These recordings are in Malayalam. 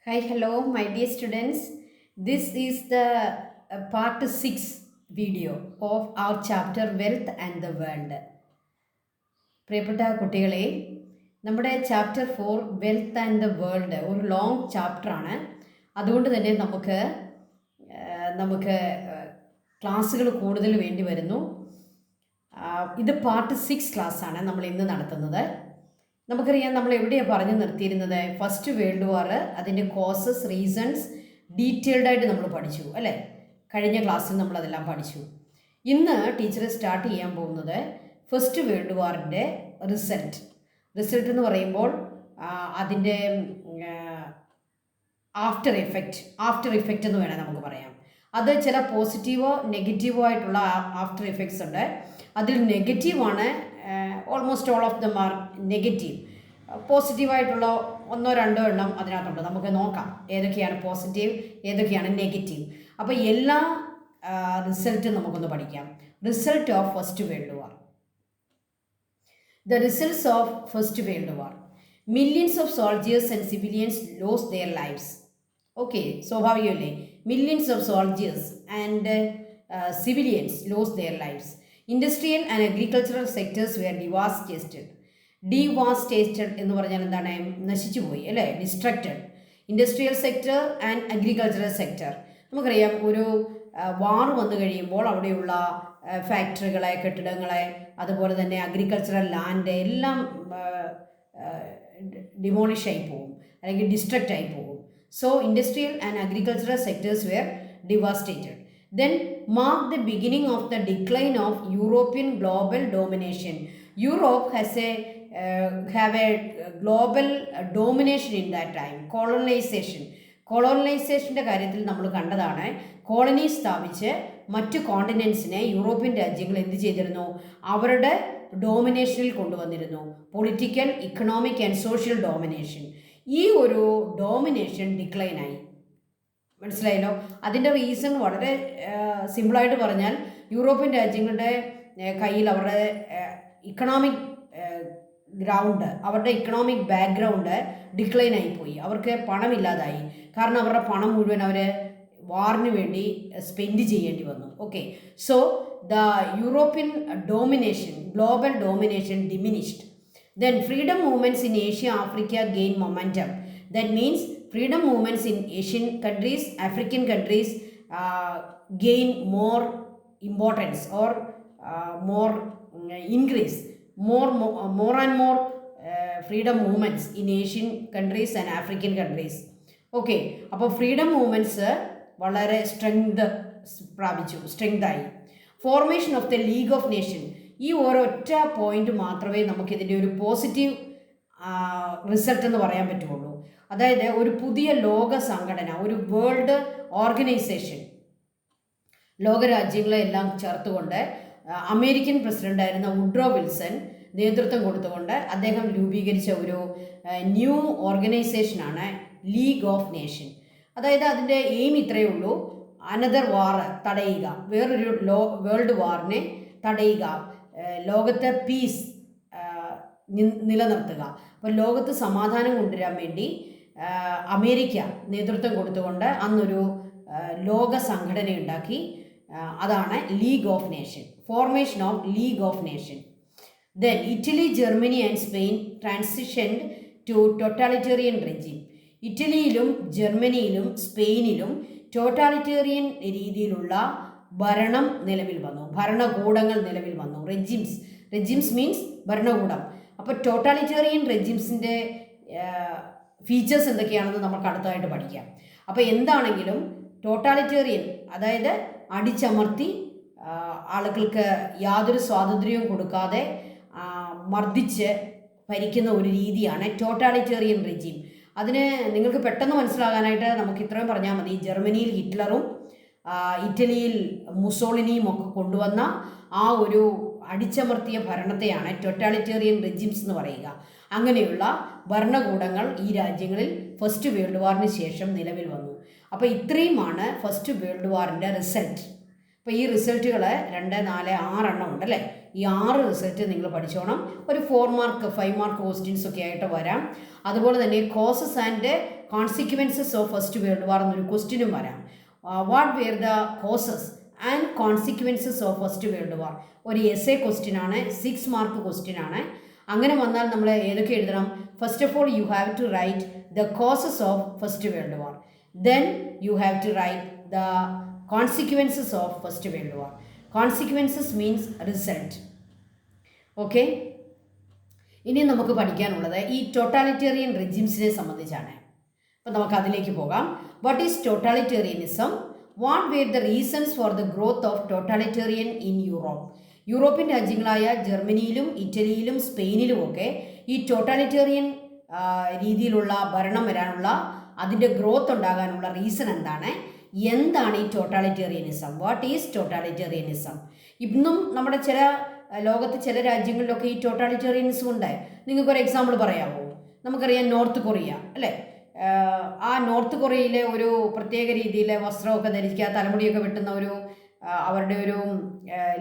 Hi, hello, my dear students. This is the part 6 video of our chapter Wealth and the World. പ്രിയപ്പെട്ട കുട്ടികളെ, നമ്മുടെ chapter 4 wealth and the world ഒരു ലോങ് ചാപ്റ്ററാണ്. അതുകൊണ്ട് തന്നെ നമുക്ക് ക്ലാസ്സുകൾ കൂടുതൽ വേണ്ടി വരുന്നു. ഇത് പാർട്ട് 6 ക്ലാസ്സാണ് നമ്മൾ ഇന്ന് നടത്തുന്നത്. നമുക്കറിയാം നമ്മൾ എവിടെയാണ് പറഞ്ഞു നിർത്തിയിരുന്നത്. ഫസ്റ്റ് വേൾഡ് വാർ, അതിൻ്റെ കോസസ്, റീസൺസ് ഡീറ്റെയിൽഡായിട്ട് നമ്മൾ പഠിച്ചു അല്ലേ. കഴിഞ്ഞ ക്ലാസ്സിൽ നമ്മളതെല്ലാം പഠിച്ചു. ഇന്ന് ടീച്ചർ സ്റ്റാർട്ട് ചെയ്യാൻ പോകുന്നത് ഫസ്റ്റ് വേൾഡ് വാറിൻ്റെ റിസൾട്ട് എന്ന് പറയുമ്പോൾ അതിൻ്റെ ആഫ്റ്റർ ഇഫക്റ്റ് എന്ന് വേണേൽ നമുക്ക് പറയാം. അത് ചില പോസിറ്റീവോ നെഗറ്റീവോ ആയിട്ടുള്ള ആഫ്റ്റർ ഇഫക്ട്സ് ഉണ്ട്. അതിൽ നെഗറ്റീവാണ്, almost all of them are negative. പോസിറ്റീവായിട്ടുള്ള ഒന്നോ രണ്ടോ എണ്ണം അതിനകത്തുണ്ട്. നമുക്ക് നോക്കാം ഏതൊക്കെയാണ് പോസിറ്റീവ്, ഏതൊക്കെയാണ് നെഗറ്റീവ്. അപ്പോൾ എല്ലാ റിസൾട്ടും നമുക്കൊന്ന് പഠിക്കാം. Result of First World war. The results of First World War. Millions of soldiers and civilians lost their lives. Okay, സ്വാഭാവികമല്ലേ, millions of soldiers and civilians lost their lives. Industrial and agricultural sectors were devastated എന്ന് പറഞ്ഞാൽ എന്താണ്? നശിച്ചു പോയി അല്ലേ, distracted. Industrial sector and agricultural sector. നമുക്കറിയാം, ഒരു വാർ വന്നു കഴിയുമ്പോൾ അവിടെയുള്ള ഫാക്ടറികളെ, കെട്ടിടങ്ങളെ, അതുപോലെ തന്നെ അഗ്രികൾച്ചറൽ ലാൻഡ് എല്ലാം ഡിമോളിഷ് ആയി പോകും, അല്ലെങ്കിൽ ഡിസ്ട്രക്റ്റ് ആയി പോകും. So industrial and agricultural sectors were devastated. Then mark the beginning of the decline of European global domination. Europe has have a global domination in that time. കോളോണൈസേഷൻ്റെ കാര്യത്തിൽ നമ്മൾ കണ്ടതാണ്. കോളനി സ്ഥാപിച്ച് മറ്റു കോണ്ടിനെൻസിനെ യൂറോപ്യൻ രാജ്യങ്ങൾ എന്ത് ചെയ്തിരുന്നു? അവരുടെ ഡോമിനേഷനിൽ കൊണ്ടുവന്നിരുന്നു. Political, economic and social domination. ഈ ഒരു ഡോമിനേഷൻ ഡിക്ലൈനായി. മനസ്സിലായല്ലോ. അതിൻ്റെ റീസൺ വളരെ സിമ്പിളായിട്ട് പറഞ്ഞാൽ, യൂറോപ്യൻ രാജ്യങ്ങളുടെ കയ്യിൽ അവരുടെ ഇക്കണോമിക് ഗ്രൗണ്ട്, അവരുടെ ഇക്കണോമിക് ബാക്ക്ഗ്രൗണ്ട് ഡിക്ലൈൻ ആയിപ്പോയി. അവർക്ക് പണമില്ലാതായി. കാരണം അവരുടെ പണം മുഴുവൻ അവർ വാറിന് വേണ്ടി സ്പെൻഡ് ചെയ്യേണ്ടി വന്നു. Okay, so the European domination, global domination diminished. Then freedom movements in Asia, Africa gain momentum. That means freedom movements in Asian countries, African countries gain more importance or more increase, more and more freedom movements in Asian countries and African countries. Okay, അപ്പോൾ ഫ്രീഡം മൂവ്മെൻറ്റ്സ് വളരെ സ്ട്രെങ്ത് ആയി. Formation of the league of nation. ഈ ഒരൊറ്റ പോയിന്റ് മാത്രമേ നമുക്കിതിൻ്റെ ഒരു പോസിറ്റീവ് റിസൾട്ട് എന്ന് പറയാൻ പറ്റുള്ളൂ. അതായത് ഒരു പുതിയ ലോക സംഘടന, ഒരു വേൾഡ് ഓർഗനൈസേഷൻ, ലോകരാജ്യങ്ങളെ എല്ലാം ചേർത്തുകൊണ്ട് അമേരിക്കൻ പ്രസിഡൻ്റായിരുന്ന വുഡ്രോ വിൽസൺ നേതൃത്വം കൊടുത്തുകൊണ്ട് അദ്ദേഹം രൂപീകരിച്ച ഒരു ന്യൂ ഓർഗനൈസേഷനാണ് ലീഗ് ഓഫ് നേഷൻ. അതായത് അതിൻ്റെ എയിം ഇത്രയേ ഉള്ളൂ: അനദർ വാർ തടയുക, വേറൊരു വേൾഡ് വാറിനെ തടയുക, ലോകത്തെ പീസ് നിലനിർത്തുക. അപ്പോൾ ലോകത്ത് സമാധാനം കൊണ്ടുവരാൻ വേണ്ടി അമേരിക്ക നേതൃത്വം കൊടുത്തുകൊണ്ട് അന്നൊരു ലോക സംഘടനയുണ്ടാക്കി. അതാണ് league of nation, formation of league of nation. Then Italy, Germany and Spain transitioned to totalitarian regime. ഇറ്റലിയിലും ജർമ്മനിയിലും സ്പെയിനിലും ടോട്ടാലിറ്റേറിയൻ രീതിയിലുള്ള ഭരണം നിലവിൽ വന്നു, ഭരണകൂടങ്ങൾ നിലവിൽ വന്നു. റെജിംസ് മീൻസ് ഭരണകൂടം. അപ്പോൾ ടോട്ടാലിറ്റേറിയൻ റെജിംസിൻ്റെ ഫീച്ചേഴ്സ് എന്തൊക്കെയാണെന്ന് നമുക്ക് അടുത്തതായിട്ട് പഠിക്കാം. അപ്പോൾ എന്താണെങ്കിലും ടോട്ടാലിറ്റേറിയൻ, അതായത് അടിച്ചമർത്തി ആളുകൾക്ക് യാതൊരു സ്വാതന്ത്ര്യവും കൊടുക്കാതെ മർദ്ദിച്ച് ഭരിക്കുന്ന ഒരു രീതിയാണ് ടോട്ടാലിറ്റേറിയൻ റെജിം. അതിന് നിങ്ങൾക്ക് പെട്ടെന്ന് മനസ്സിലാകാനായിട്ട് നമുക്ക് ഇത്രയും പറഞ്ഞാൽ മതി. ജർമ്മനിയിൽ ഹിറ്റ്ലറും ഇറ്റലിയിൽ മുസോളിനിയും ഒക്കെ കൊണ്ടുവന്ന ആ ഒരു അടിച്ചമർത്തിയ ഭരണത്തെയാണ് ടോട്ടാലിറ്റേറിയൻ റെജിംസ് എന്ന് പറയുക. അങ്ങനെയുള്ള ഭരണകൂടങ്ങൾ ഈ രാജ്യങ്ങളിൽ ഫസ്റ്റ് വേൾഡ് വാറിന് ശേഷം നിലവിൽ വന്നു. അപ്പോൾ ഇത്രയുമാണ് ഫസ്റ്റ് വേൾഡ് വാറിൻ്റെ റിസൾട്ട്. അപ്പോൾ ഈ റിസൾട്ടുകൾ 2, 4, 6 എണ്ണം ഉണ്ടല്ലേ. ഈ 6 റിസൾട്ട് നിങ്ങൾ പഠിച്ചോണം. ഒരു 4 മാർക്ക് 5 മാർക്ക് ക്വസ്റ്റ്യൻസ് ഒക്കെ ആയിട്ട് വരാം. അതുപോലെ തന്നെ causes and consequences of First World War എന്നൊരു ക്വസ്റ്റ്യനും വരാം. What were the causes and consequences of First World War ഒരു എസ്എ ക്വസ്റ്റ്യൻ ആണ്, 6 മാർക്ക് ക്വസ്റ്റ്യൻ ആണ്. അങ്ങനെ വന്നാൽ നമ്മൾ ഏതൊക്കെ എഴുതണം? First of all you have to write the causes of First World War, then you have to write the consequences of First World War. Consequences means result. Okay, ഇനി നമുക്ക് പഠിക്കാനുള്ളത് ഈ ടോട്ടാലിറ്റേറിയൻ റെജിംസിനെ സംബന്ധിച്ചാണ്. അപ്പം നമുക്ക് അതിലേക്ക് പോകാം. What is totalitarianism? What were the reasons for the growth of totalitarian in Europe? European രാജ്യങ്ങളായ ജർമ്മനിയിലും ഇറ്റലിയിലും സ്പെയിനിലുമൊക്കെ ഈ ടോട്ടാലിറ്റേറിയൻ രീതിയിലുള്ള ഭരണം വരാനുള്ള, അതിൻ്റെ ഗ്രോത്ത് ഉണ്ടാകാനുള്ള റീസൺ എന്താണ്? എന്താണ് ഈ ടോട്ടാലിറ്റേറിയനിസം? What is totalitarianism? ഇന്നും നമ്മുടെ ലോകത്ത് ചില രാജ്യങ്ങളിലൊക്കെ ഈ ടോട്ടാലിറ്റേറിയനിസം ഉണ്ട്. നിങ്ങൾക്കൊരു എക്സാമ്പിൾ പറയാമോ? നമുക്കറിയാം നോർത്ത് കൊറിയ അല്ലേ. ആ നോർത്ത് കൊറിയയിലെ ഒരു പ്രത്യേക രീതിയിലെ വസ്ത്രമൊക്കെ ധരിക്കുക, തലമുടിയൊക്കെ വെട്ടുന്ന ഒരു അവരുടെ ഒരു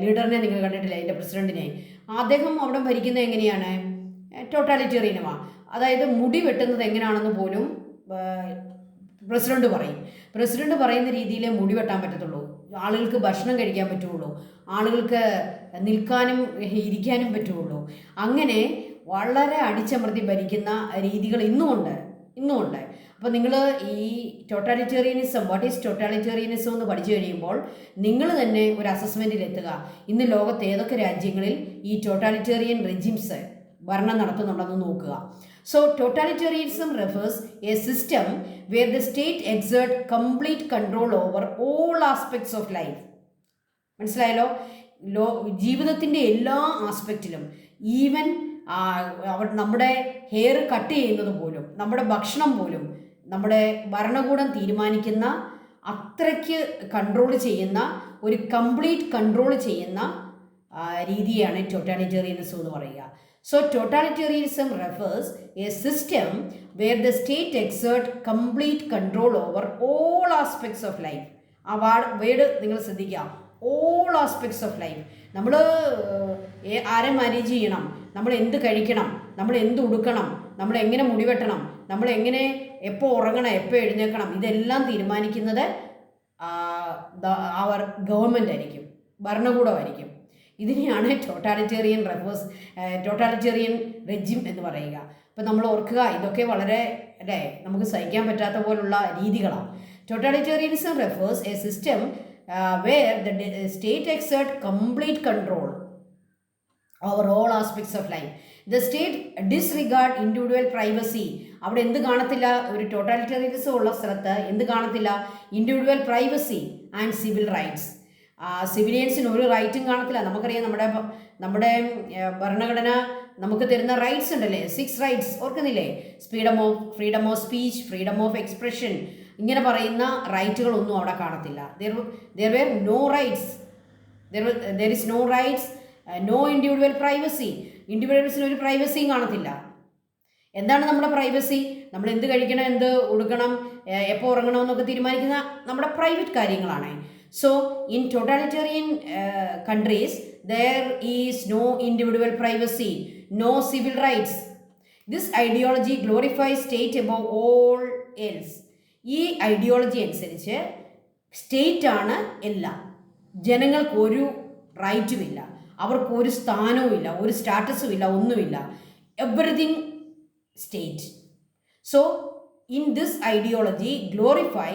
ലീഡറിനെ നിങ്ങൾ കണ്ടിട്ടില്ലേ, അതിൻ്റെ പ്രസിഡന്റിനെ? അദ്ദേഹം അവിടെ ഭരിക്കുന്നത് എങ്ങനെയാണ്? ടോട്ടാലിറ്റേറിയനുമാണ്. അതായത് മുടി വെട്ടുന്നത് എങ്ങനെയാണെന്ന് പോലും പ്രസിഡന്റ് പറയും. പ്രസിഡന്റ് പറയുന്ന രീതിയിലേ മുടി വെട്ടാൻ പറ്റത്തുള്ളൂ, ആളുകൾക്ക് ഭക്ഷണം കഴിക്കാൻ പറ്റുള്ളൂ, ആളുകൾക്ക് നിൽക്കാനും ഇരിക്കാനും പറ്റുള്ളൂ. അങ്ങനെ വളരെ അടിച്ചമർത്തി ഭരിക്കുന്ന രീതികൾ ഇന്നുമുണ്ട്. അപ്പോൾ നിങ്ങൾ ഈ ടോട്ടാലിറ്റേറിയനിസം, വാട്ട് ഈസ് ടോട്ടാലിറ്റേറിയനിസം എന്ന് പഠിച്ചു കഴിയുമ്പോൾ നിങ്ങൾ തന്നെ ഒരു അസസ്മെൻറ്റിൽ എത്തുക. ഇന്ന് ലോകത്ത് ഏതൊക്കെ രാജ്യങ്ങളിൽ ഈ ടോട്ടാലിറ്റേറിയൻ റെജിംസ് ഭരണം നടത്തുന്നുണ്ടെന്ന് നോക്കുക. So totalitarianism refers a system where the state exert complete control over all aspects of life. മനസ്സിലായല്ലോ? ജീവിതത്തിൻ്റെ എല്ലാ ആസ്പെക്റ്റിലും, ഈവൻ നമ്മുടെ ഹെയർ കട്ട് ചെയ്യുന്നത് പോലും, നമ്മുടെ ഭക്ഷണം പോലും നമ്മുടെ ഭരണകൂടം തീരുമാനിക്കുന്ന അത്രയ്ക്ക് കൺട്രോൾ ചെയ്യുന്ന, ഒരു കംപ്ലീറ്റ് കൺട്രോൾ ചെയ്യുന്ന രീതിയാണ് ടോട്ടാലിറ്റേറിയനിസം എന്ന് പറയുക. So totalitarianism refers a system where the state exert complete control over all aspects of life. ആ വേർഡ് നിങ്ങൾ ശ്രദ്ധിക്കുക, ഓൾ ആസ്പെക്ട്സ് ഓഫ് ലൈഫ്. നമ്മൾ ആരെ മാനേജ് ചെയ്യണം, നമ്മൾ എന്ത് കഴിക്കണം, നമ്മൾ എന്ത് ഉടുക്കണം, നമ്മൾ എങ്ങനെ മുടി വെട്ടണം, നമ്മൾ എങ്ങനെ എപ്പോൾ ഉറങ്ങണം, എപ്പോൾ എഴുന്നേൽക്കണം, ഇതെല്ലാം തീരുമാനിക്കുന്നത് അവർ ഗവൺമെൻറ് ആയിരിക്കും, ഭരണകൂടമായിരിക്കും. ഇതിനെയാണ് ടോട്ടാലിറ്റേറിയൻ റെജിം എന്ന് പറയുക. അപ്പം നമ്മൾ ഓർക്കുക, ഇതൊക്കെ വളരെ അല്ലേ നമുക്ക് സഹിക്കാൻ പറ്റാത്ത പോലുള്ള രീതികളാണ്. Totalitarianism refers a system where the state exert complete control over all aspects of life. The state disregard individual privacy. അവിടെ എന്ത് കാണത്തില്ല? ഒരു ടോട്ടാലിറ്റേറിയനിസം ഉള്ള സ്ഥലത്ത് എന്ത് കാണത്തില്ല? Individual privacy and civil rights. സിവിലിയൻസിന് ഒരു റൈറ്റും കാണത്തില്ല. നമുക്കറിയാം നമ്മുടെ ഭരണഘടന നമുക്ക് തരുന്ന റൈറ്റ്സ് ഉണ്ടല്ലേ, 6 റൈറ്റ്സ് ഓർക്കുന്നില്ലേ? Freedom of speech, freedom of expression, ഇങ്ങനെ പറയുന്ന റൈറ്റുകളൊന്നും അവിടെ കാണത്തില്ല. there were no rights, there is no rights, no individual privacy. ഇൻഡിവിജ്വൽസിന് ഒരു പ്രൈവസിയും കാണത്തില്ല. എന്താണ് നമ്മുടെ പ്രൈവസി? നമ്മൾ എന്ത് കഴിക്കണം, എന്ത് ഉടുക്കണം, എപ്പോൾ ഉറങ്ങണം എന്നൊക്കെ തീരുമാനിക്കുന്ന നമ്മുടെ പ്രൈവറ്റ് കാര്യങ്ങളാണ്. So in totalitarian countries there is no individual privacy, no civil rights. This ideology glorifies state above all else. ഈ ഐഡിയോളജി അനുസരിച്ച് സ്റ്റേറ്റാണ് എല്ലാം, ജനങ്ങൾക്കൊരു റൈറ്റുമില്ല, അവർക്കൊരു സ്ഥാനവുമില്ല, ഒരു സ്റ്റാറ്റസും ഇല്ല, ഒന്നുമില്ല. Everything state. So in this ideology glorify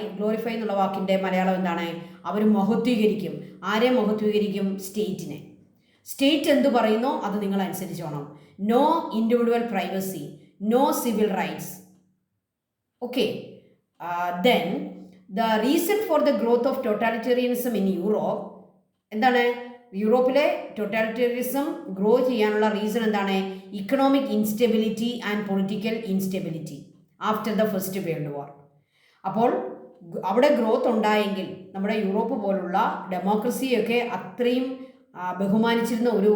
എന്നുള്ള വാക്കിൻ്റെ മലയാളം എന്താണ്? അവർ മഹത്വീകരിക്കും. ആരെ മഹത്വീകരിക്കും? സ്റ്റേറ്റിനെ. സ്റ്റേറ്റ് എന്ത് പറയുന്നോ അത് നിങ്ങൾ അനുസരിച്ചോണം. No individual privacy, no civil rights. Okay. Then the reason for the growth of totalitarianism in Europe എന്താണ്? യൂറോപ്പിലെ ടോട്ടാലിറ്റേറിയനിസം ഗ്രോ ചെയ്യാനുള്ള റീസൺ എന്താണ്? Economic instability and political instability after the first World വാർ. അപ്പോൾ അവിടെ ഗ്രോത്ത് ഉണ്ടായെങ്കിൽ നമ്മുടെ യൂറോപ്പ് പോലുള്ള ഡെമോക്രസിയൊക്കെ അത്രയും ബഹുമാനിച്ചിരുന്ന ഒരു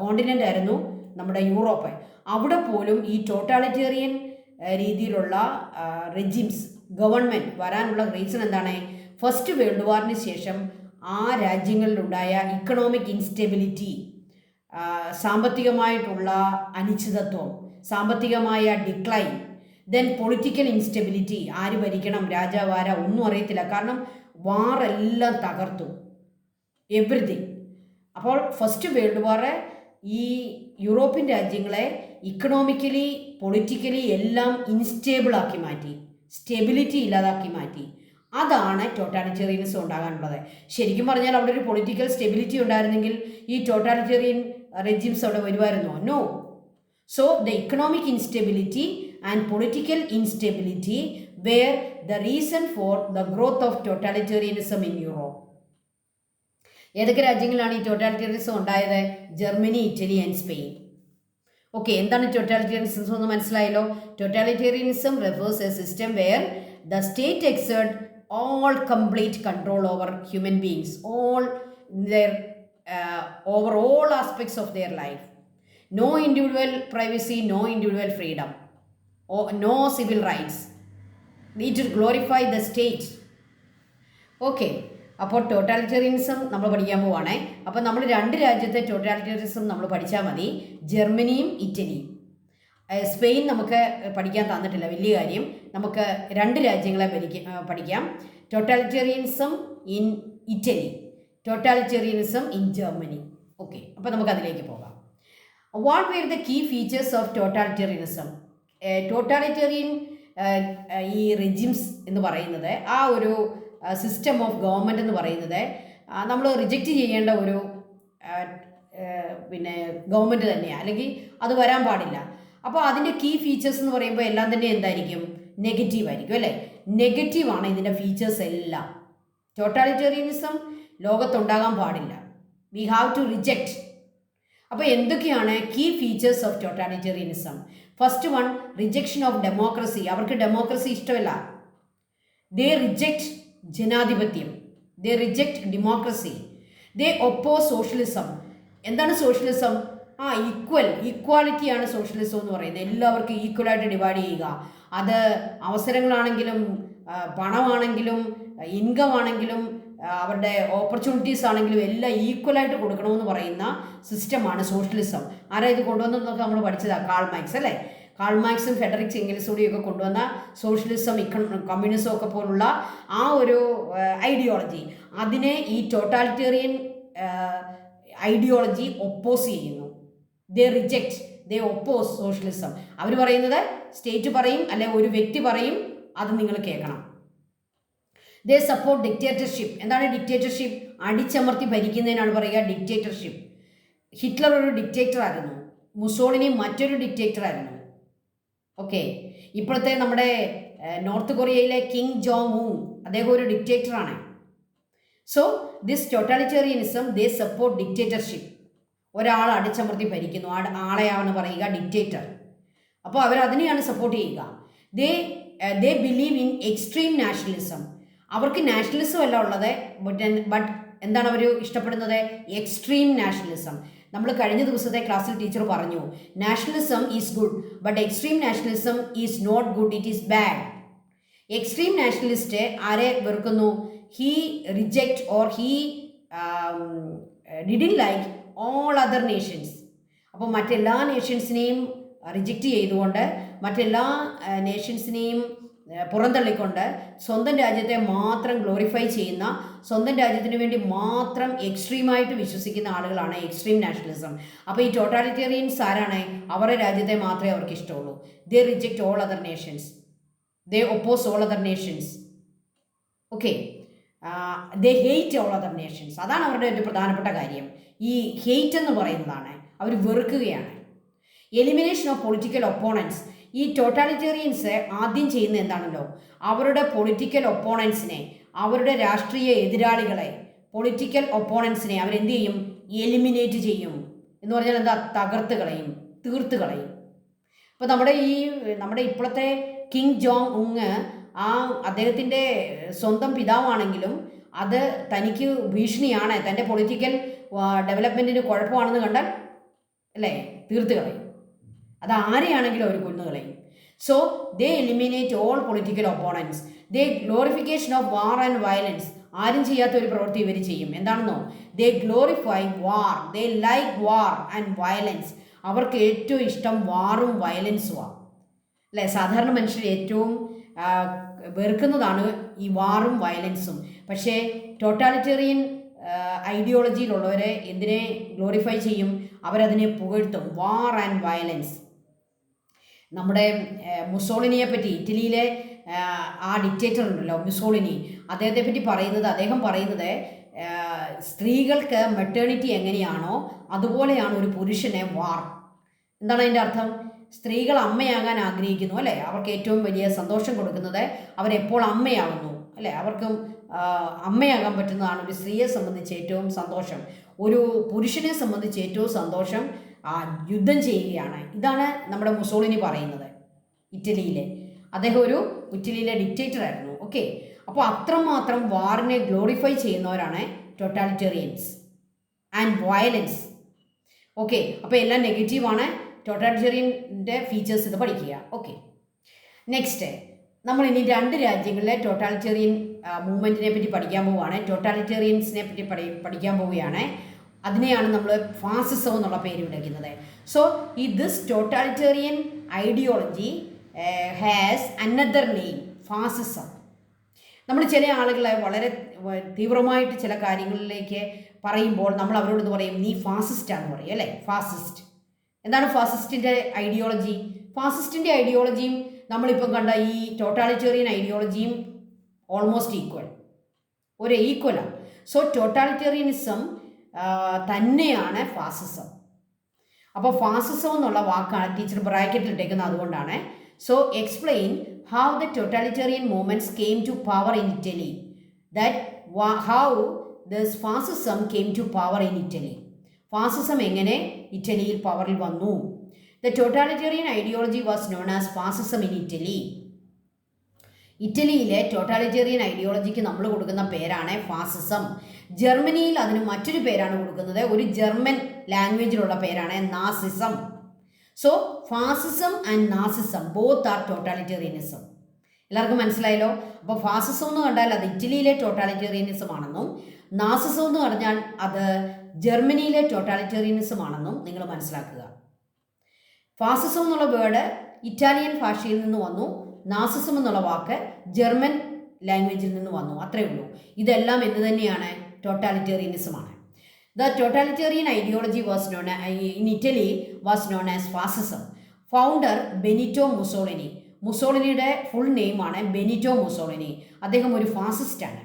കോണ്ടിനെൻ്റ് ആയിരുന്നു നമ്മുടെ യൂറോപ്പ്. അവിടെ പോലും ഈ ടോട്ടാലിറ്റേറിയൻ രീതിയിലുള്ള റെജിംസ്, ഗവൺമെൻറ് വരാനുള്ള റീസൺ എന്താണ്? ഫസ്റ്റ് വേൾഡ് വാറിന് ശേഷം ആ രാജ്യങ്ങളിലുണ്ടായ ഇക്കണോമിക് ഇൻസ്റ്റെബിലിറ്റി, സാമ്പത്തികമായിട്ടുള്ള അനിശ്ചിതത്വം, സാമ്പത്തികമായ ഡിക്ലൈൻ, ദെൻ പൊളിറ്റിക്കൽ ഇൻസ്റ്റെബിലിറ്റി, ആര് ഭരിക്കണം, രാജാവാര ഒന്നും അറിയത്തില്ല, കാരണം വാറെല്ലാം തകർത്തു, എവ്രിതിങ്. അപ്പോൾ ഫസ്റ്റ് വേൾഡ് വാർ ഈ യൂറോപ്യൻ രാജ്യങ്ങളെ ഇക്കണോമിക്കലി പൊളിറ്റിക്കലി എല്ലാം ഇൻസ്റ്റേബിളാക്കി മാറ്റി, സ്റ്റെബിലിറ്റി ഇല്ലാതാക്കി മാറ്റി. അതാണ് ടോട്ടാലിറ്റേറിയനിസം ഉണ്ടാകാനുള്ളത്. ശരിക്കും പറഞ്ഞാൽ അവിടെ ഒരു പൊളിറ്റിക്കൽ സ്റ്റെബിലിറ്റി ഉണ്ടായിരുന്നെങ്കിൽ ഈ ടോട്ടാലിറ്റേറിയൻ റെജിംസ് അവിടെ വരുമായിരുന്നോ? No. So the economic instability and political instability were the reason for the growth of totalitarianism in Europe. ഏതൊക്കെ രാജ്യങ്ങളിലാണ് ഈ ടോട്ടാലിറ്റേറിയനിസം ഉണ്ടായത്? Germany, Italy and Spain. Okay, എന്താണ് ടോട്ടാലിറ്റേറിയനിസം എന്ന് മനസ്സിലായല്ലോ. Totalitarianism refers a system where the state exert all complete control over human beings, all their over all aspects of their life. No individual privacy, no individual freedom, no civil rights. Need to glorify the state. Okay, അപ്പോൾ ടോട്ടാലിറ്റേറിയനിസം നമ്മൾ പഠിക്കാൻ പോവാണേ. അപ്പോൾ നമ്മൾ രണ്ട് രാജ്യത്തെ ടോട്ടാലിറ്റേറിയനിസം നമ്മൾ പഠിച്ചാൽ മതി, ജർമ്മനിയും ഇറ്റലിയും. സ്പെയിൻ നമുക്ക് പഠിക്കാൻ തന്നിട്ടില്ല, വലിയ കാര്യം. നമുക്ക് രണ്ട് രാജ്യങ്ങളെ പഠിക്കാം. Totalitarianism in Italy, totalitarianism in Germany. Okay, അപ്പോൾ നമുക്കതിലേക്ക് പോകാം. What were the key features of totalitarianism? Totalitarian ഈ റെജിംസ് എന്ന് പറയുന്നത്, ആ ഒരു സിസ്റ്റം ഓഫ് ഗവൺമെൻറ് എന്ന് പറയുന്നത് നമ്മൾ റിജക്റ്റ് ചെയ്യേണ്ട ഒരു പിന്നെ ഗവൺമെൻറ് തന്നെയാണ്, അല്ലെങ്കിൽ അത് വരാൻ പാടില്ല. അപ്പോൾ അതിൻ്റെ കീ ഫീച്ചേഴ്സ് എന്ന് പറയുമ്പോൾ എല്ലാം തന്നെ എന്തായിരിക്കും? നെഗറ്റീവ് ആയിരിക്കും, അല്ലേ? നെഗറ്റീവാണ് ഇതിൻ്റെ ഫീച്ചേഴ്സ് എല്ലാം. ടോട്ടാലിറ്റേറിയനിസം ലോകത്തുണ്ടാകാൻ പാടില്ല. We have to reject. അപ്പോൾ എന്തൊക്കെയാണ് key features of totalitarianism? First one, rejection of democracy. അവർക്ക് ഡെമോക്രസി ഇഷ്ടമല്ല. ദേ റിജക്റ്റ് ജനാധിപത്യം, they reject democracy, they oppose socialism. എന്താണ് സോഷ്യലിസം? ഈക്വാലിറ്റിയാണ് സോഷ്യലിസം എന്ന് പറയുന്നത്. എല്ലാവർക്കും ഈക്വലായിട്ട് ഡിവൈഡ് ചെയ്യുക. അത് അവസരങ്ങളാണെങ്കിലും പണമാണെങ്കിലും ഇൻകം ആണെങ്കിലും അവരുടെ ഓപ്പർച്യൂണിറ്റീസ് ആണെങ്കിലും എല്ലാം ഈക്വലായിട്ട് കൊടുക്കണമെന്ന് പറയുന്ന സിസ്റ്റമാണ് സോഷ്യലിസം. ആരാ ഇത് കൊണ്ടുവന്നതെന്നൊക്കെ നമ്മൾ പഠിച്ചതാണ്, കാൾ മാർക്സ്, അല്ലേ? കാൾ മാർക്സും ഫെഡറിക് എംഗൽസും കൊണ്ടുവന്ന സോഷ്യലിസം, കമ്മ്യൂണിസം ഒക്കെ പോലുള്ള ആ ഒരു ഐഡിയോളജി, അതിനെ ഈ ടോട്ടാലിറ്റേറിയൻ ഐഡിയോളജി ഒപ്പോസ് ചെയ്യുന്നു. ദേ റിജക്റ്റ്, ദേ ഒപ്പോസ് സോഷ്യലിസം. അവർ പറയുന്നത് സ്റ്റേറ്റ് പറയും, അല്ലെ ഒരു വ്യക്തി പറയും, അത് നിങ്ങൾ കേൾക്കണം. They support dictatorship. എന്താണ് ഡിക്റ്റേറ്റർഷിപ്പ്? അടിച്ചമർത്തി ഭരിക്കുന്നതിനാണ് പറയുക ഡിക്റ്റേറ്റർഷിപ്പ്. ഹിറ്റ്ലർ ഒരു ഡിക്റ്റേറ്റർ ആയിരുന്നു, മുസോളിനി മറ്റൊരു ഡിക്റ്റേറ്റർ ആയിരുന്നു. ഓക്കെ, ഇപ്പോഴത്തെ നമ്മുടെ നോർത്ത് കൊറിയയിലെ കിങ് ജോങ് ഉൻ, അദ്ദേഹം ഒരു ഡിക്റ്റേറ്ററാണ്. So this totalitarianism they support dictatorship. ഒരാൾ അടിച്ചമർത്തി ഭരിക്കുന്നു, ആളെയാണ് പറയുക ഡിക്റ്റേറ്റർ. അപ്പോൾ അവർ അതിനെയാണ് സപ്പോർട്ട് ചെയ്യുക. They believe in extreme nationalism. അവർക്ക് നാഷണലിസം അല്ല ഉള്ളത്, ബട്ട് എന്താണ് അവർ ഇഷ്ടപ്പെടുന്നത്? Extreme nationalism. നമ്മൾ കഴിഞ്ഞ ദിവസത്തെ ക്ലാസ്സിൽ ടീച്ചർ പറഞ്ഞു, nationalism is good but extreme nationalism is not good, it is bad. Extreme nationalist ആരെ വെറുക്കുന്നു? He reject or he didn't like all other nations. അപ്പോൾ മറ്റെല്ലാ നേഷൻസിനെയും റിജക്റ്റ് ചെയ്തുകൊണ്ട്, മറ്റെല്ലാ നേഷൻസിനെയും പുറന്തള്ളിക്കൊണ്ട് സ്വന്തം രാജ്യത്തെ മാത്രം ഗ്ലോറിഫൈ ചെയ്യുന്ന, സ്വന്തം രാജ്യത്തിന് വേണ്ടി മാത്രം എക്സ്ട്രീമായിട്ട് വിശ്വസിക്കുന്ന ആളുകളാണ് എക്സ്ട്രീം നാഷണലിസം. അപ്പോൾ ഈ ടോട്ടാലിറ്റേറിയൻസ് ആരാണ്? അവരുടെ രാജ്യത്തെ മാത്രമേ അവർക്ക് ഇഷ്ടമുള്ളൂ. They reject all other nations, they oppose all other nations. Okay, they hate all other nations. അതാണ് അവരുടെ ഒരു പ്രധാനപ്പെട്ട കാര്യം. ഈ ഹെയ്റ്റ് എന്ന് പറയുന്നതാണ്, അവർ വെറുക്കുകയാണ്. Elimination of political opponents. ഈ ടോട്ടാലിറ്റേറിയൻസ് ആദ്യം ചെയ്യുന്ന എന്താണല്ലോ, അവരുടെ പൊളിറ്റിക്കൽ ഒപ്പോണൻസിനെ, അവരുടെ രാഷ്ട്രീയ എതിരാളികളെ, പൊളിറ്റിക്കൽ ഒപ്പോണൻസിനെ അവരെന്ത് ചെയ്യും? എലിമിനേറ്റ് ചെയ്യും. എന്ന് പറഞ്ഞാൽ എന്താ? തകർത്ത് കളയും, തീർത്ത് കളയും. അപ്പോൾ നമ്മുടെ ഇപ്പോഴത്തെ കിങ് ജോങ് ഉങ്, അദ്ദേഹത്തിൻ്റെ സ്വന്തം പിതാവാണെങ്കിലും അത് തനിക്ക് ഭീഷണിയാണ്, തൻ്റെ പൊളിറ്റിക്കൽ ഡെവലപ്മെൻറ്റിന് കുഴപ്പമാണെന്ന് കണ്ടാൽ അല്ലേ തീർത്ത് കളയും. അത് ആരെയാണെങ്കിലും അവർ കൊന്നുകളയും. So they eliminate all political opponents. They glorification of war and violence. ആരും ചെയ്യാത്ത ഒരു പ്രവൃത്തി ഇവർ ചെയ്യും. എന്താണെന്നോ? They glorify war, they like war and violence. അവർക്ക് ഏറ്റവും ഇഷ്ടം വാറും വയലൻസുമാണ് അല്ലേ? സാധാരണ മനുഷ്യർ ഏറ്റവും വെറുക്കുന്നതാണ് ഈ വാറും വയലൻസും. പക്ഷേ ടോട്ടാലിറ്റേറിയൻ ഐഡിയോളജിയിലുള്ളവരെ എന്തിനെ ഗ്ലോറിഫൈ ചെയ്യും? അവരതിനെ പുകഴ്ത്തും, വാർ ആൻഡ് വയലൻസ്. നമ്മുടെ മുസോളിനിയെ പറ്റി, ഇറ്റലിയിലെ ആ ഡിക്റ്റേറ്റർ ഉണ്ടല്ലോ മുസോളിനി, അദ്ദേഹം പറയുന്നത് സ്ത്രീകൾക്ക് മെറ്റേണിറ്റി എങ്ങനെയാണോ അതുപോലെയാണ് ഒരു പുരുഷനെ വാർ. എന്താണ് അതിൻ്റെ അർത്ഥം? സ്ത്രീകൾ അമ്മയാകാൻ ആഗ്രഹിക്കുന്നു അല്ലേ? അവർക്ക് ഏറ്റവും വലിയ സന്തോഷം കൊടുക്കുന്നത് അവരെപ്പോൾ അമ്മയാകുന്നു അല്ലേ? അവർക്കും അമ്മയാകാൻ പറ്റുന്നതാണ് ഒരു സ്ത്രീയെ സംബന്ധിച്ച് ഏറ്റവും സന്തോഷം. ഒരു പുരുഷനെ സംബന്ധിച്ച് ഏറ്റവും സന്തോഷം യുദ്ധം ചെയ്യുകയാണ്. ഇതാണ് നമ്മുടെ മുസോളിനി പറയുന്നത്. അദ്ദേഹം ഒരു ഇറ്റലിയിലെ ഡിക്റ്റേറ്റർ ആയിരുന്നു. ഓക്കെ, അപ്പോൾ അത്രമാത്രം വാറിനെ ഗ്ലോറിഫൈ ചെയ്യുന്നവരാണ് ടോട്ടാലിറ്റേറിയൻസ് ആൻഡ് വയലൻസ്. ഓക്കെ, അപ്പോൾ എല്ലാം നെഗറ്റീവാണ്. ടോട്ടാലിറ്റേറിയൻ്റെ ഫീച്ചേഴ്സ് ഇത് പഠിക്കുക. ഓക്കെ, നെക്സ്റ്റ് നമ്മൾ ഇനി 2 രാജ്യങ്ങളിലെ ടോട്ടാലിറ്റേറിയൻ മൂവ്മെൻറ്റിനെ പറ്റി പഠിക്കാൻ പോവുകയാണ്. ടോട്ടാലിറ്റേറിയൻസിനെ പറ്റി പഠിക്കാൻ പോവുകയാണ്. അതിനെയാണ് നമ്മൾ ഫാസിസം എന്നുള്ള പേര് വിളിക്കുന്നത്. So this totalitarian ideology has another name, fascism. നമ്മൾ ചില ആളുകളെ വളരെ തീവ്രമായിട്ട് ചില കാര്യങ്ങളിലേക്ക് പറയുമ്പോൾ നമ്മൾ അവരോട് പറയും നീ ഫാസിസ്റ്റാണെന്ന് പറയും അല്ലേ? ഫാസിസ്റ്റ്. എന്താണ് ഫാസിസ്റ്റിൻ്റെ ഐഡിയോളജി? ഫാസിസ്റ്റിൻ്റെ ഐഡിയോളജിയും നമ്മളിപ്പം കണ്ട ഈ ടോട്ടാലിറ്റേറിയൻ ഐഡിയോളജിയും ഓൾമോസ്റ്റ് ഈക്വലാണ്. സോ ടോട്ടാലിറ്റേറിയനിസം തന്നെയാണ് ഫാസിസം. അപ്പോൾ ഫാസിസം എന്നുള്ള വാക്കാണ് ടീച്ചർ ബ്രാക്കറ്റിൽ ഇട്ടേക്കുന്നത്, അതുകൊണ്ടാണ്. So explain how the totalitarian movements came to power in Italy. How this fascism came to power in Italy. Fascism എങ്ങനെ ഇറ്റലിയിൽ പവറിൽ വന്നു? The totalitarian ideology was known as fascism in Italy. ഇറ്റലിയിലെ ടോട്ടാലിറ്റേറിയൻ ഐഡിയോളജിക്ക് നമ്മൾ കൊടുക്കുന്ന പേരാണ് ഫാസിസം. ജർമ്മനിയിൽ അതിന് മറ്റൊരു പേരാണ് കൊടുക്കുന്നത്, ഒരു ജർമ്മൻ ലാംഗ്വേജിലുള്ള പേരാണ് Nazism. So fascism and Nazism both are totalitarianism. എല്ലാവർക്കും മനസ്സിലായല്ലോ? അപ്പോൾ ഫാസിസം എന്ന് കണ്ടാൽ അത് ഇറ്റലിയിലെ ടോട്ടാലിറ്റേറിയനിസം ആണെന്നും നാസിസം എന്ന് പറഞ്ഞാൽ അത് ജർമ്മനിയിലെ ടോട്ടാലിറ്റേറിയനിസം ആണെന്നും നിങ്ങൾ മനസ്സിലാക്കുക. ഫാസിസം എന്നുള്ള വേർഡ് ഇറ്റാലിയൻ ഭാഷയിൽ നിന്ന് വന്നു, നാസിസം എന്നുള്ള വാക്ക് ജർമ്മൻ ലാംഗ്വേജിൽ നിന്ന് വന്നു, അത്രയേ ഉള്ളൂ. ഇതെല്ലാം എന്ത് തന്നെയാണ്? ടോട്ടാലിറ്റേറിയനിസമാണ്. The totalitarian ideology was known in Italy was known as fascism. Founder Benito Mussolini. മുസോളിനിയുടെ ഫുൾ നെയിമാണ് ബെനിറ്റോ മുസോളിനി. അദ്ദേഹം ഒരു ഫാസിസ്റ്റാണ്.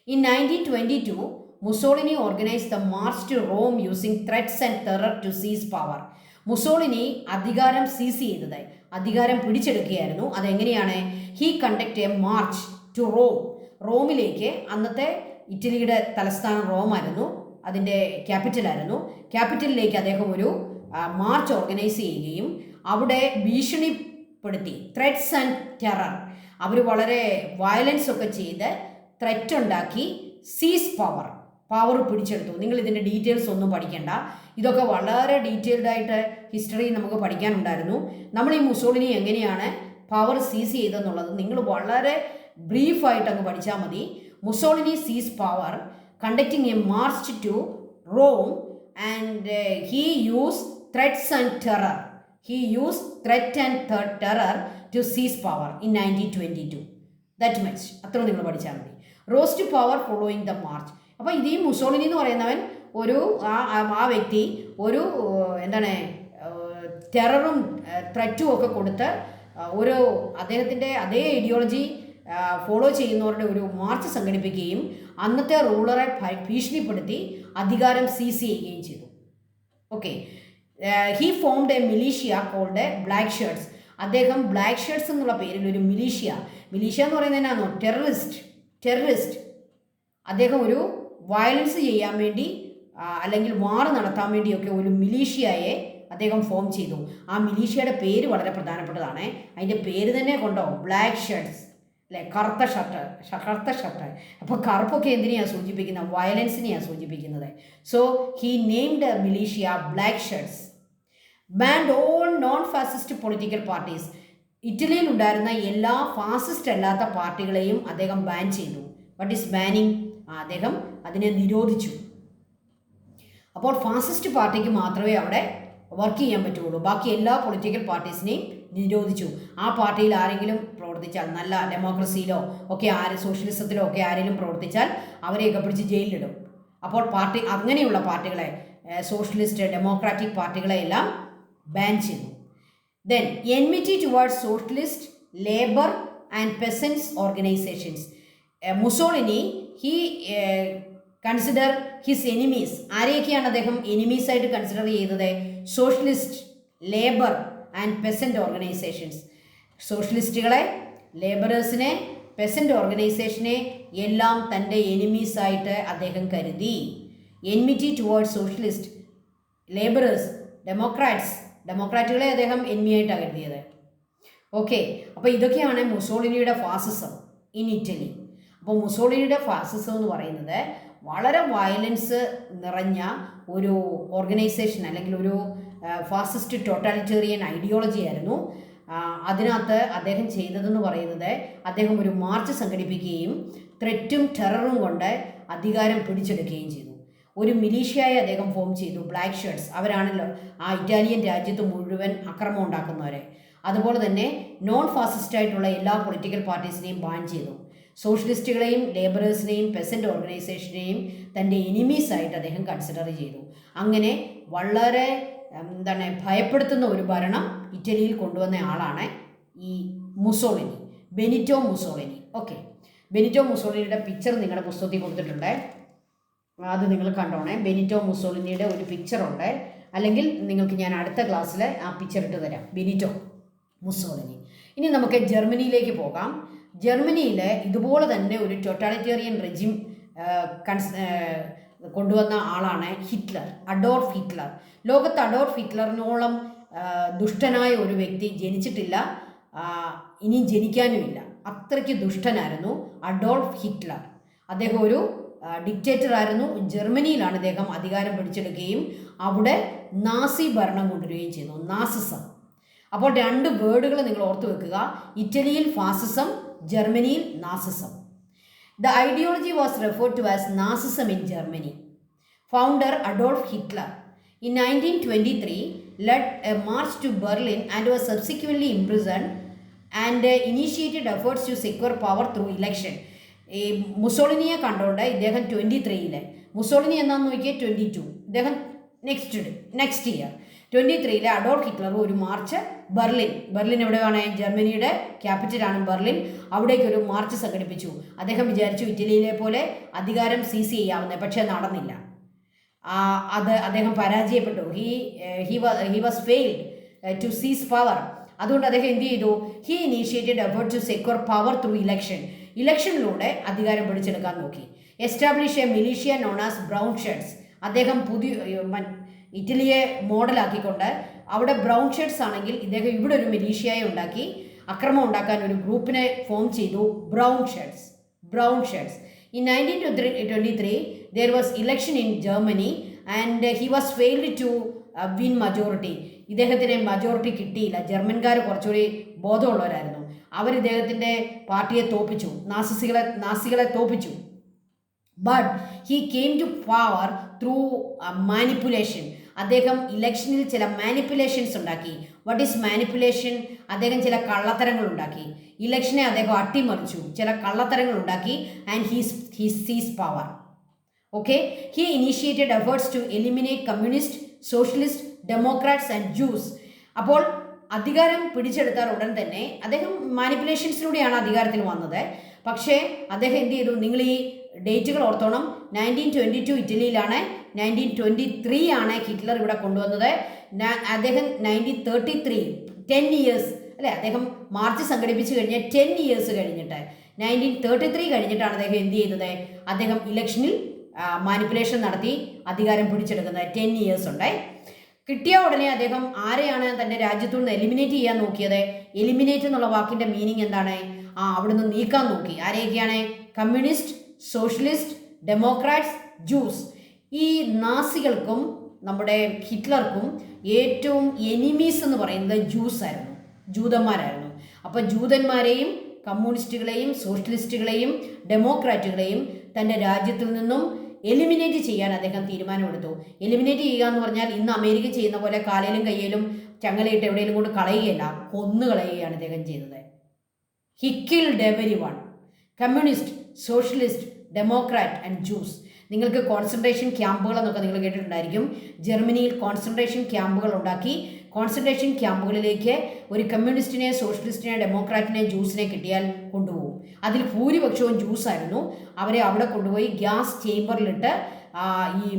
In 1922 Mussolini organised the march to Rome using threats and terror to seize power. Mussolini അധികാരം പിടിച്ചെടുക്കുകയായിരുന്നു. അതെങ്ങനെയാണ്? He conduct a march to റോമിലേക്ക്. അന്നത്തെ ഇറ്റലിയുടെ തലസ്ഥാനം റോമായിരുന്നു, അതിൻ്റെ ക്യാപിറ്റലിലേക്ക് അദ്ദേഹം ഒരു മാർച്ച് ഓർഗനൈസ് ചെയ്യുകയും അവിടെ ഭീഷണിപ്പെടുത്തി, ത്രെറ്റ്സ് ആൻഡ് ടെറർ, അവർ വളരെ വയലൻസ് ഒക്കെ ചെയ്ത് ത്രെറ്റ് ഉണ്ടാക്കി സീസ് പവർ പിടിച്ചെടുത്തു. നിങ്ങൾ ഇതിൻ്റെ ഡീറ്റെയിൽസ് ഒന്നും പഠിക്കേണ്ട, ഇതൊക്കെ വളരെ ഡീറ്റെയിൽഡ് ആയിട്ട് ഹിസ്റ്ററി നമുക്ക് പഠിക്കാനുണ്ടായിരുന്നു. നമ്മൾ ഈ മുസോളിനി എങ്ങനെയാണ് പവർ സീസ് ചെയ്തെന്നുള്ളത് നിങ്ങൾ വളരെ ബ്രീഫായിട്ട് അങ്ങ് പഠിച്ചാൽ മതി. Mussolini seize power conducting a march to Rome and he use threats and terror. To seize power in 1922. That much, അത്ര നിങ്ങൾ പഠിച്ചാൽ മതി. Rose to power following the march. അപ്പോൾ ഇത് ഈ മുസോളിനി എന്ന് പറയുന്നവൻ ഒരു ആ വ്യക്തി ഒരു ടെററും ത്രെറ്റും ഒക്കെ കൊടുത്ത് അദ്ദേഹത്തിൻ്റെ അതേ ഐഡിയോളജി ഫോളോ ചെയ്യുന്നവരുടെ ഒരു മാർച്ച് സംഘടിപ്പിക്കുകയും അന്നത്തെ റൂളറെ ഭീഷണിപ്പെടുത്തി അധികാരം സീസ് ചെയ്യുകയും ചെയ്തു. Okay, he formed a militia called Black Shirts. അദ്ദേഹം ബ്ലാക്ക് ഷർട്ട്സ് എന്നുള്ള പേരിൽ ഒരു മിലീഷ്യ എന്ന് പറയുന്നത് എന്നാണോ? ടെററിസ്റ്റ്. അദ്ദേഹം ഒരു വയലൻസ് ചെയ്യാൻ വേണ്ടി അല്ലെങ്കിൽ വാർ നടത്താൻ വേണ്ടിയൊക്കെ ഒരു മിലീഷ്യയെ അദ്ദേഹം ഫോം ചെയ്തു. ആ മിലീഷ്യയുടെ പേര് വളരെ പ്രധാനപ്പെട്ടതാണ്. അതിൻ്റെ പേര് തന്നെ കൊണ്ടോ, ബ്ലാക്ക് ഷർട്ട്സ് അല്ലേ? കറുത്ത ഷർട്ട്. അപ്പോൾ കറുപ്പൊക്കെ എന്തിനെയാണ് സൂചിപ്പിക്കുന്നത്? വയലൻസിനെയാണ് സൂചിപ്പിക്കുന്നത്. So he named militia black shirts. Band all non fascist political parties. ഇറ്റലിയിൽ ഉണ്ടായിരുന്ന എല്ലാ ഫാസിസ്റ്റ് അല്ലാത്ത പാർട്ടികളെയും അദ്ദേഹം ബാൻ ചെയ്തു. What is banning? അദ്ദേഹം അതിനെ നിരോധിച്ചു. അപ്പോൾ ഫാസിസ്റ്റ് പാർട്ടിക്ക് മാത്രമേ അവിടെ വർക്ക് ചെയ്യാൻ പറ്റുള്ളൂ. ബാക്കി എല്ലാ പൊളിറ്റിക്കൽ പാർട്ടീസിനെയും നിരോധിച്ചു. ആ പാർട്ടിയിൽ ആരെങ്കിലും പ്രവർത്തിച്ചാൽ, നല്ല ഡെമോക്രസിയിലോ ഒക്കെ സോഷ്യലിസത്തിലോ ഒക്കെ ആരെങ്കിലും പ്രവർത്തിച്ചാൽ അവരെയൊക്കെ പിടിച്ച് ജയിലിലിടും. അപ്പോൾ അങ്ങനെയുള്ള പാർട്ടികളെ, സോഷ്യലിസ്റ്റ് ഡെമോക്രാറ്റിക് പാർട്ടികളെയെല്ലാം ബാൻ ചെയ്തു. Then enmity towards socialist, labor and peasants organizations. Mussolini consider his enemies. ആരെയൊക്കെയാണ് അദ്ദേഹം എനിമീസ് ആയിട്ട് കൺസിഡർ ചെയ്തത്? Socialist, labour and peasant organisations. സോഷ്യലിസ്റ്റുകളെ, ലേബറേഴ്സിനെ, പെസൻറ്റ് ഓർഗനൈസേഷനെ എല്ലാം തൻ്റെ എനിമീസായിട്ട് അദ്ദേഹം കരുതി. enmity towards സോഷ്യലിസ്റ്റ്, ലേബറേഴ്സ്, ഡെമോക്രാറ്റുകളെ അദ്ദേഹം എനിമിയായിട്ടാണ് കരുതിയത്. ഓക്കെ, അപ്പോൾ ഇതൊക്കെയാണ് മുസോളിനിയുടെ ഫാസിസം ഇൻ ഇറ്റലി. അപ്പോൾ മുസോളിനിയുടെ ഫാസിസം എന്ന് പറയുന്നത് വളരെ വയലൻസ് നിറഞ്ഞ ഒരു ഓർഗനൈസേഷൻ, അല്ലെങ്കിൽ ഒരു ഫാസിസ്റ്റ് ടോട്ടാലിറ്റേറിയൻ ഐഡിയോളജി ആയിരുന്നു. അതിനകത്ത് അദ്ദേഹം ചെയ്തതെന്ന് പറയുന്നത്, അദ്ദേഹം ഒരു മാർച്ച് സംഘടിപ്പിക്കുകയും ത്രെറ്റും ടെററും കൊണ്ട് അധികാരം പിടിച്ചെടുക്കുകയും ചെയ്തു. ഒരു മിലീഷ്യയെ അദ്ദേഹം ഫോം ചെയ്തു, ബ്ലാക്ക് ഷർട്ട്സ്. അവരാണല്ലോ ആ ഇറ്റാലിയൻ രാജ്യത്ത് മുഴുവൻ അക്രമം ഉണ്ടാക്കുന്നവരെ. അതുപോലെ തന്നെ നോൺ ഫാസിസ്റ്റായിട്ടുള്ള എല്ലാ പൊളിറ്റിക്കൽ പാർട്ടീസിനെയും ബാൻ ചെയ്തു. സോഷ്യലിസ്റ്റുകളെയും ലേബറേഴ്സിനെയും പെസൻറ്റ് ഓർഗനൈസേഷനെയും തൻ്റെ എനിമീസായിട്ട് അദ്ദേഹം കൺസിഡർ ചെയ്തു. അങ്ങനെ വളരെ ഭയപ്പെടുത്തുന്ന ഒരു ഭരണം ഇറ്റലിയിൽ കൊണ്ടുവന്ന ആളാണ് ഈ Mussolini, Benito Mussolini. Okay, Benito മുസോളിനിയുടെ പിക്ചർ നിങ്ങളുടെ പുസ്തകത്തിൽ കൊടുത്തിട്ടുണ്ട്, അത് നിങ്ങൾ കണ്ടോണേ. ബെനിറ്റോ മുസോളിനിയുടെ ഒരു പിക്ചറുണ്ട്, അല്ലെങ്കിൽ നിങ്ങൾക്ക് ഞാൻ അടുത്ത ക്ലാസ്സിൽ ആ പിക്ചർ ഇട്ട് തരാം, ബെനിറ്റോ മുസോളിനി. ഇനി നമുക്ക് ജർമ്മനിയിലേക്ക് പോകാം. ജർമ്മനിയിൽ ഇതുപോലെ തന്നെ ഒരു ടോട്ടാലിറ്റേറിയൻ റെജിം കൊണ്ടുവന്ന ആളാണ് ഹിറ്റ്ലർ, അഡോൾഫ് ഹിറ്റ്ലർ. ലോകത്ത് അഡോൾഫ് ഹിറ്റ്ലറിനോളം ദുഷ്ടനായ ഒരു വ്യക്തി ജനിച്ചിട്ടില്ല, ഇനിയും ജനിക്കാനുമില്ല. അത്രയ്ക്ക് ദുഷ്ടനായിരുന്നു അഡോൾഫ് ഹിറ്റ്ലർ. അദ്ദേഹം ഒരു ഡിക്റ്റേറ്റർ ആയിരുന്നു. ജർമ്മനിയിലാണ് അദ്ദേഹം അധികാരം പിടിച്ചെടുക്കുകയും അവിടെ നാസി ഭരണം കൊണ്ടുവരികയും ചെയ്തു, നാസിസം. അപ്പോൾ രണ്ട് വേർഡുകൾ നിങ്ങൾ ഓർത്തു വെക്കുക, ഇറ്റലിയിൽ ഫാസിസം, ജർമ്മനിയിൽ Nazism. The ideology was referred to as Nazism in Germany. Founder Adolf Hitler in 1923 led a march to Berlin and was subsequently imprisoned and initiated efforts to secure power through election. ഈ മുസോളിനിയെ കണ്ടുകൊണ്ട് ഇദ്ദേഹം 23-ൽ, മുസോളിനി എന്നാന്ന് നോക്കിയാൽ 22, ഇദ്ദേഹം നെക്സ്റ്റ് ഇയർ 23-ൽ അഡോൾഫ് ഹിറ്റ്ലർ ഒരു മാർച്ച് ബെർലിൻ എവിടെയാണ്? ജർമ്മനിയുടെ ക്യാപിറ്റലാണ് ബെർലിൻ. അവിടേക്ക് ഒരു മാർച്ച് സംഘടിപ്പിച്ചു. അദ്ദേഹം വിചാരിച്ചു ഇറ്റലിയിലെ പോലെ അധികാരം സീസ് ചെയ്യാവുന്നത്, പക്ഷേ നടന്നില്ല. അദ്ദേഹം പരാജയപ്പെട്ടു. He was failed to seize power. അതുകൊണ്ട് അദ്ദേഹം എന്ത് ചെയ്തു? He initiated effort to secure power through ഇലക്ഷനിലൂടെ അധികാരം പിടിച്ചെടുക്കാൻ നോക്കി. Establish a militia known as brown shirts. അദ്ദേഹം ഇറ്റലിയെ മോഡലാക്കിക്കൊണ്ട് അവിടെ ബ്രൗൺ ഷർട്ട്സ് ആണെങ്കിൽ ഇദ്ദേഹം ഇവിടെ ഒരു മിലീഷ്യയെ ഉണ്ടാക്കി അക്രമം ഉണ്ടാക്കാൻ ഒരു ഗ്രൂപ്പിനെ ഫോം ചെയ്തു, brown shirts. In 1923 there was election in Germany and he was failed to win majority. ഇദ്ദേഹത്തിന് മജോറിറ്റി കിട്ടിയില്ല. ജർമ്മൻകാർ കുറച്ചുകൂടി ബോധമുള്ളവരായിരുന്നു. അവർ ഇദ്ദേഹത്തിൻ്റെ പാർട്ടിയെ തോപ്പിച്ചു, നാസികളെ തോപ്പിച്ചു. But he came to power through manipulation. അദ്ദേഹം ഇലക്ഷനിൽ ചില മാനിപ്പുലേഷൻസ് ഉണ്ടാക്കി. What is manipulation? അദ്ദേഹം ചില കള്ളത്തരങ്ങൾ ഉണ്ടാക്കി. ഇലക്ഷനെ അദ്ദേഹം അട്ടിമറിച്ചു, ചില കള്ളത്തരങ്ങൾ ഉണ്ടാക്കി. And he seize power. Okay, he initiated efforts to eliminate communist, socialist, democrats and Jews. അപ്പോൾ അധികാരം പിടിച്ചെടുത്താൽ ഉടൻ തന്നെ അദ്ദേഹം മാനിപ്പുലേഷൻസിലൂടെയാണ് അധികാരത്തിൽ വന്നത്. പക്ഷേ അദ്ദേഹം എന്ത് ചെയ്തു? നിങ്ങൾ ഈ ഡേറ്റുകൾ ഓർത്തോണം. 1922 ഇറ്റലിയിലാണ്, 1923 ആണ് ഹിറ്റ്ലർ ഇവിടെ കൊണ്ടുവന്നത്. അദ്ദേഹം 1933 10 ഇയേഴ്സ് അല്ലേ, അദ്ദേഹം മാർച്ച് സംഘടിപ്പിച്ച് കഴിഞ്ഞ് 10 ഇയേഴ്സ് കഴിഞ്ഞിട്ട് 1933 കഴിഞ്ഞിട്ടാണ് അദ്ദേഹം എന്ത് ചെയ്തത്? അദ്ദേഹം ഇലക്ഷനിൽ മാനിപ്പുലേഷൻ നടത്തി അധികാരം പിടിച്ചെടുക്കുന്നത്. 10 ഇയേഴ്സ് ഉണ്ട്. കിട്ടിയ ഉടനെ അദ്ദേഹം ആരെയാണ് തൻ്റെ രാജ്യത്തു നിന്ന് എലിമിനേറ്റ് ചെയ്യാൻ നോക്കിയത്? എലിമിനേറ്റ് എന്നുള്ള വാക്കിൻ്റെ മീനിങ് എന്താണ്? അവിടുന്ന് നീക്കാൻ നോക്കി. ആരെയൊക്കെയാണ്? Communist, socialist, democrats, Jews. ഈ നാസികൾക്കും നമ്മുടെ ഹിറ്റ്ലർക്കും ഏറ്റവും എനിമീസ് എന്ന് പറയുന്നത് ജൂതന്മാരായിരുന്നു. അപ്പോൾ ജൂതന്മാരെയും കമ്മ്യൂണിസ്റ്റുകളെയും സോഷ്യലിസ്റ്റുകളെയും ഡെമോക്രാറ്റുകളെയും തൻ്റെ രാജ്യത്തിൽ നിന്നും എലിമിനേറ്റ് ചെയ്യാൻ അദ്ദേഹം തീരുമാനമെടുത്തു. എലിമിനേറ്റ് ചെയ്യുക എന്ന് പറഞ്ഞാൽ ഇന്ന് അമേരിക്ക ചെയ്യുന്ന പോലെ കാലയിലും കയ്യിലും ചങ്ങലയിട്ട് എവിടെയെങ്കിലും കൊണ്ട് കളയുകയല്ല, കൊന്നു കളയുകയാണ് അദ്ദേഹം ചെയ്തത്. He killed everyone, communist, socialist, democrat and juice. നിങ്ങൾക്ക് കോൺസെൻട്രേഷൻ ക്യാമ്പുകൾ എന്നൊക്കെ നിങ്ങൾ കേട്ടിട്ടുണ്ടായിരിക്കും. ജർമ്മനിയിൽ കോൺസെൻട്രേഷൻ ക്യാമ്പുകൾ ഉണ്ടാക്കി. കോൺസെൻട്രേഷൻ ക്യാമ്പുകളിലേക്ക് ഒരു കമ്മ്യൂണിസ്റ്റിനെ, സോഷ്യലിസ്റ്റിനെ, ഡെമോക്രാറ്റിനെ, ജ്യൂസിനെ കിട്ടിയാൽ കൊണ്ടുപോകും. അതിൽ ഭൂരിപക്ഷവും ജ്യൂസായിരുന്നു. അവരെ അവിടെ കൊണ്ടുപോയി ഗ്യാസ് ചേമ്പറിലിട്ട് ഈ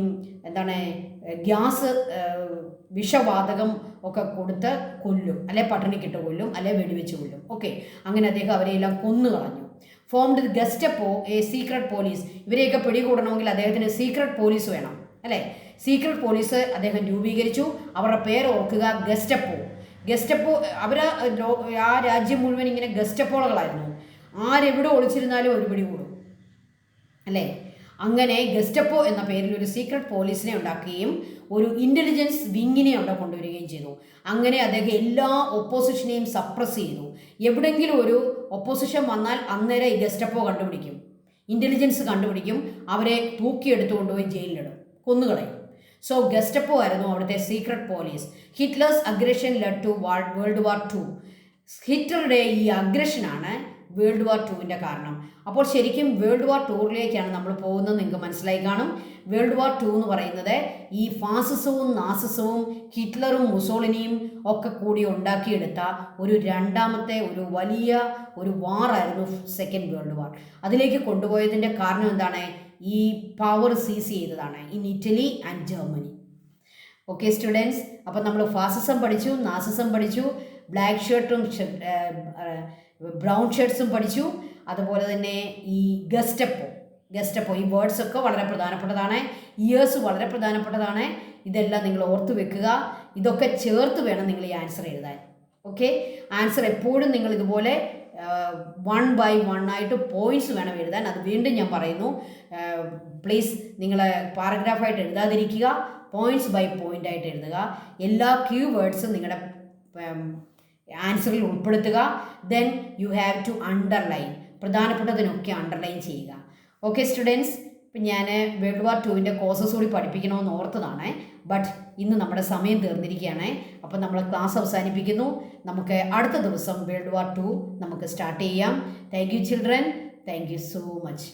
ഗ്യാസ് വിഷവാതകം ഒക്കെ കൊടുത്ത് കൊല്ലും, അല്ലെ പട്ടിണിക്കിട്ട് കൊല്ലും, അല്ലെ വെടിവെച്ച് കൊല്ലും. ഓക്കെ, അങ്ങനെ അദ്ദേഹം അവരെയെല്ലാം കൊന്നു കളഞ്ഞു. Formed the Gestapo, A secret police. ഇവരെയൊക്കെ പിടികൂടണമെങ്കിൽ അദ്ദേഹത്തിന് സീക്രട്ട് പോലീസ് വേണം, അല്ലേ? സീക്രട്ട് പോലീസ് അദ്ദേഹം രൂപീകരിച്ചു. അവരുടെ പേര് ഓർക്കുക, ഗെസ്റ്റപ്പോ. ഗെസ്റ്റപ്പോ ആ രാജ്യം മുഴുവൻ ഇങ്ങനെ ഗെസ്റ്റപ്പോളകളായിരുന്നു. ആരെവിടെ ഒളിച്ചിരുന്നാലും ഒരു പിടികൂടും, അല്ലേ? അങ്ങനെ ഗെസ്റ്റപ്പോ എന്ന പേരിൽ ഒരു സീക്രട്ട് പോലീസിനെ ഉണ്ടാക്കുകയും ഒരു ഇൻ്റലിജൻസ് വിങ്ങിനെ അവിടെ കൊണ്ടുവരികയും ചെയ്തു. അങ്ങനെ അദ്ദേഹം എല്ലാ ഒപ്പോസിഷനെയും സപ്രസ് ചെയ്തു. എവിടെയെങ്കിലും ഒരു ഒപ്പോസിഷൻ വന്നാൽ അന്നേരം ഈ ഗെസ്റ്റപ്പോ കണ്ടുപിടിക്കും, ഇൻ്റലിജൻസ് കണ്ടുപിടിക്കും, അവരെ തൂക്കിയെടുത്തു കൊണ്ടുപോയി ജയിലിലിടും, കൊന്നുകളയും. സോ ഗെസ്റ്റപ്പോ ആയിരുന്നു അവിടുത്തെ secret police. Hitler's aggression led to world war II. ഹിറ്റ്ലറുടെ ഈ അഗ്രഷനാണ് വേൾഡ് വാർ IIൻ്റെ കാരണം. അപ്പോൾ ശരിക്കും വേൾഡ് വാർ IIയിലേക്കാണ് നമ്മൾ പോകുന്നത്, നിങ്ങൾക്ക് മനസ്സിലായി കാണും. വേൾഡ് വാർ II എന്ന് പറയുന്നത് ഈ ഫാസിസവും നാസിസവും ഹിറ്റ്ലറും മുസോളിനിയും ഒക്കെ കൂടി ഉണ്ടാക്കിയെടുത്ത ഒരു രണ്ടാമത്തെ ഒരു വലിയ ഒരു വാറായിരുന്നു സെക്കൻഡ് വേൾഡ് വാർ. അതിലേക്ക് കൊണ്ടുപോയതിൻ്റെ കാരണം എന്താണ്? ഈ പവർ സീസ് ചെയ്തതാണ് in Italy and Germany. Okay students, അപ്പോൾ നമ്മൾ ഫാസിസം പഠിച്ചു, നാസിസം പഠിച്ചു, ബ്ലാക്ക് ഷർട്ടും ബ്രൗൺ ഷർട്ട്സും പഠിച്ചു. അതുപോലെ തന്നെ ഈ ഗെസ്റ്റപ്പോ ഈ വേർഡ്സൊക്കെ വളരെ പ്രധാനപ്പെട്ടതാണ്. ഇയേഴ്സ് വളരെ പ്രധാനപ്പെട്ടതാണ്. ഇതെല്ലാം നിങ്ങൾ ഓർത്ത് വെക്കുക. ഇതൊക്കെ ചേർത്ത് വേണം നിങ്ങൾ ഈ ആൻസർ എഴുതാൻ. ഓക്കെ, ആൻസർ എപ്പോഴും നിങ്ങൾ ഇതുപോലെ 1 by 1 ആയിട്ട് പോയിന്റ്സ് വേണം എഴുതാൻ. അത് വീണ്ടും ഞാൻ പറയുന്നു, പ്ലീസ് നിങ്ങൾ പാരഗ്രാഫായിട്ട് എഴുതാതിരിക്കുക, പോയിന്റ്സ് ബൈ പോയിൻ്റ് ആയിട്ട് എഴുതുക. എല്ലാ കീവേഡ്സും നിങ്ങളുടെ ആൻസറിൽ ഉൾപ്പെടുത്തുക. Then you have to underline, പ്രധാനപ്പെട്ടതിനൊക്കെ അണ്ടർലൈൻ ചെയ്യുക. ഓക്കെ സ്റ്റുഡൻസ്, ഇപ്പം ഞാൻ വേൾഡ് വാർ IIൻ്റെ കോഴ്സസ് കൂടി പഠിപ്പിക്കണമെന്ന് ഓർത്തതാണ്. ബട്ട് ഇന്ന് നമ്മുടെ സമയം തീർന്നിരിക്കുകയാണ്. അപ്പം നമ്മൾ ക്ലാസ് അവസാനിപ്പിക്കുന്നു. നമുക്ക് അടുത്ത ദിവസം വേൾഡ് വാർ II നമുക്ക് സ്റ്റാർട്ട് ചെയ്യാം. Thank you children, thank you so much.